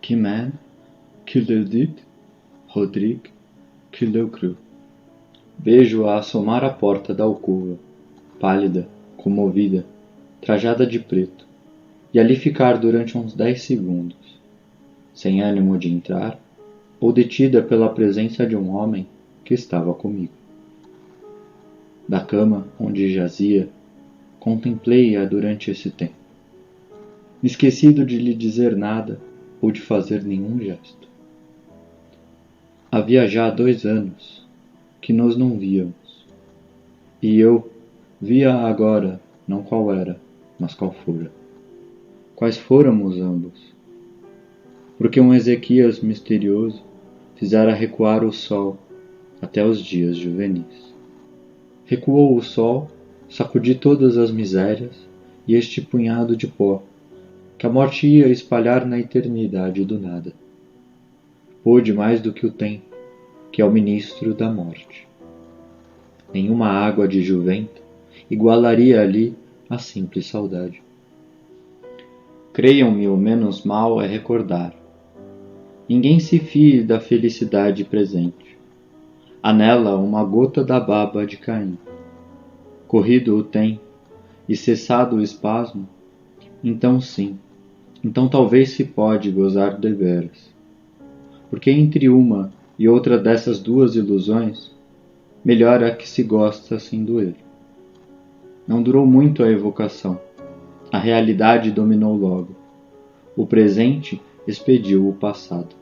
Que man, que le dit, Rodrigue, que le crut. Vejo-a assomar à porta da alcova, pálida, comovida, trajada de preto, e ali ficar durante uns 10 segundos, sem ânimo de entrar, ou detida pela presença de um homem que estava comigo. Da cama onde jazia, contemplei-a durante esse tempo, esquecido de lhe dizer nada ou de fazer nenhum gesto. Havia já 2 anos que nos não víamos, e eu via-a agora, não qual era, mas qual fora. Quais fôramos ambos? Porque um Ezequias misterioso fizera recuar o sol até os dias juvenis. Recuou o sol, sacudi todas as misérias e este punhado de pó, que a morte ia espalhar na eternidade do nada. Pôde mais do que o tempo, que é o ministro da morte. Nenhuma água de juvento igualaria ali a simples saudade. Creiam-me, o menos mal é recordar. Ninguém se fie da felicidade presente. Há nela uma gota da baba de Caim. Corrido o tempo e cessado o espasmo, então sim, então talvez se pode gozar deveras. Porque entre uma e outra dessas 2 ilusões, melhor é que se gosta sem doer. Não durou muito a evocação. A realidade dominou logo. O presente expediu o passado.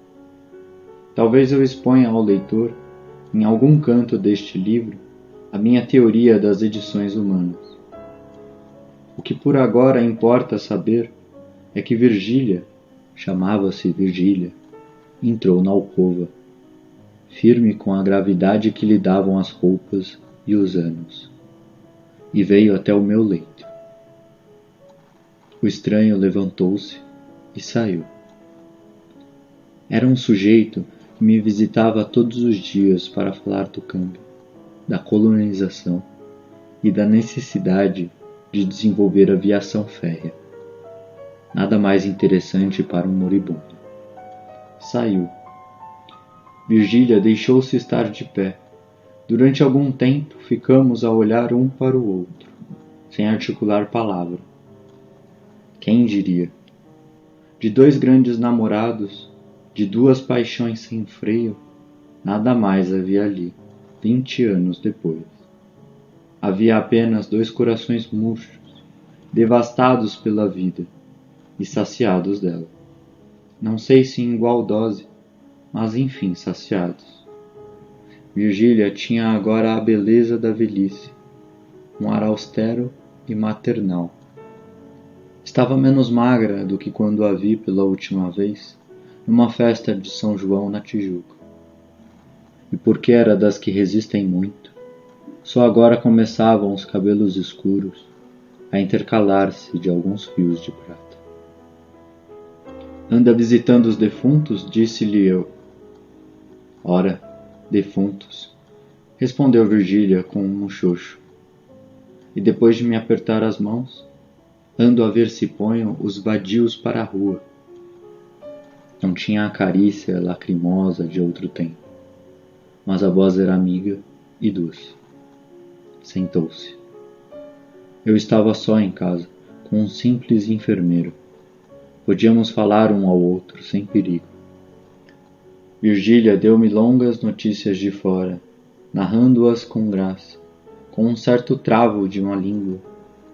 Talvez eu exponha ao leitor, em algum canto deste livro, a minha teoria das edições humanas. O que por agora importa saber é que Virgília, chamava-se Virgília, entrou na alcova, firme com a gravidade que lhe davam as roupas e os anos, e veio até o meu leito. O estranho levantou-se e saiu. Era um sujeito que me visitava todos os dias para falar do câmbio, da colonização e da necessidade de desenvolver aviação férrea. Nada mais interessante para um moribundo. Saiu. Virgília deixou-se estar de pé. Durante algum tempo ficamos a olhar um para o outro, sem articular palavra. Quem diria? De 2 grandes namorados, de 2 paixões sem freio, nada mais havia ali, 20 anos depois. Havia apenas 2 corações murchos, devastados pela vida e saciados dela. Não sei se em igual dose, mas enfim saciados. Virgília tinha agora a beleza da velhice, um ar austero e maternal. Estava menos magra do que quando a vi pela última vez, numa festa de São João na Tijuca. E porque era das que resistem muito, só agora começavam os cabelos escuros a intercalar-se de alguns fios de prata. Anda visitando os defuntos? Disse-lhe eu. Ora, defuntos, respondeu Virgília com um muxoxo. E depois de me apertar as mãos, ando a ver se ponho os vadios para a rua. Não tinha a carícia lacrimosa de outro tempo, mas a voz era amiga e doce. Sentou-se. Eu estava só em casa, com um simples enfermeiro. Podíamos falar um ao outro sem perigo. Virgília deu-me longas notícias de fora, narrando-as com graça, com um certo travo de uma língua,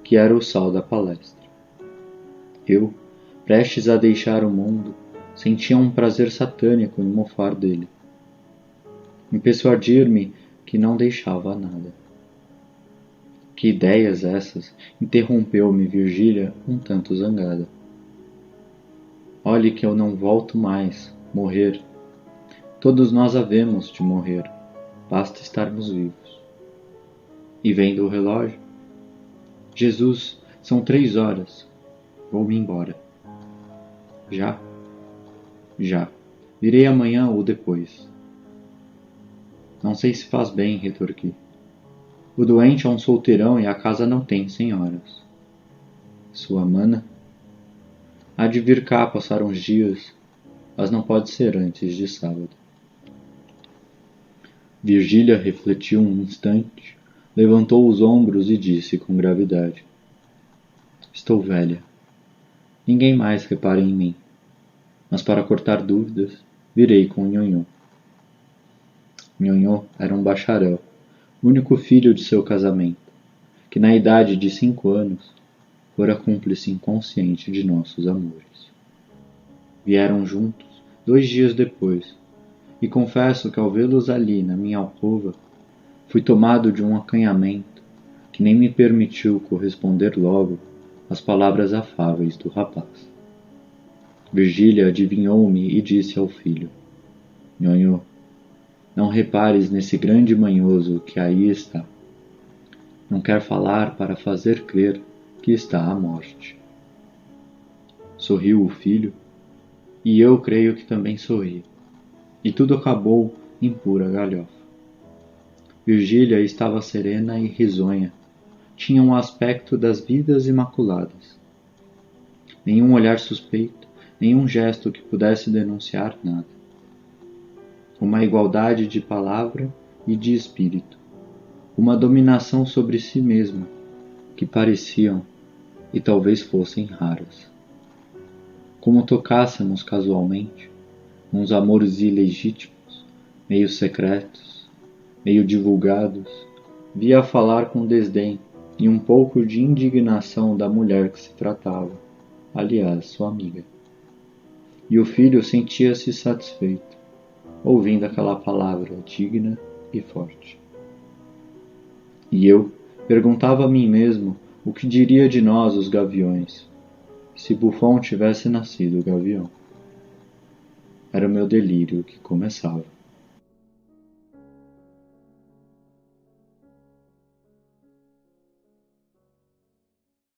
que era o sal da palestra. Eu, prestes a deixar o mundo, sentia um prazer satânico em mofar dele, em persuadir-me que não deixava nada. Que ideias essas? Interrompeu-me Virgília um tanto zangada. Olhe que eu não volto mais, morrer. Todos nós havemos de morrer, basta estarmos vivos. E vendo o relógio? Jesus, são 3 horas. Vou-me embora. Já? Já. Virei amanhã ou depois. Não sei se faz bem, retorqui. O doente é um solteirão e a casa não tem senhoras. Sua mana? Há de vir cá passar uns dias. mas não pode ser antes de sábado. Virgília refletiu um instante, levantou os ombros e disse com gravidade: Estou velha. Ninguém mais repara em mim. Mas para cortar dúvidas, virei com Nhonhô. Nhonhô era um bacharel, único filho de seu casamento, que na idade de 5 anos fora cúmplice inconsciente de nossos amores. Vieram juntos 2 dias depois, e confesso que ao vê-los ali na minha alcova, fui tomado de um acanhamento que nem me permitiu corresponder logo às palavras afáveis do rapaz. Virgília adivinhou-me e disse ao filho: Nhonhô, não repares nesse grande manhoso que aí está. Não quer falar para fazer crer que está à morte. Sorriu o filho, e eu creio que também sorri, e tudo acabou em pura galhofa. Virgília estava serena e risonha, tinha um aspecto das vidas imaculadas. Nenhum olhar suspeito, nenhum gesto que pudesse denunciar nada. Uma igualdade de palavra e de espírito, uma dominação sobre si mesma, que pareciam e talvez fossem raras. Como tocássemos casualmente, uns amores ilegítimos, meio secretos, meio divulgados, via falar com desdém e um pouco de indignação da mulher que se tratava, aliás, sua amiga. E o filho sentia-se satisfeito, ouvindo aquela palavra digna e forte. E eu perguntava a mim mesmo o que diria de nós os gaviões, se Buffon tivesse nascido gavião. Era o meu delírio que começava.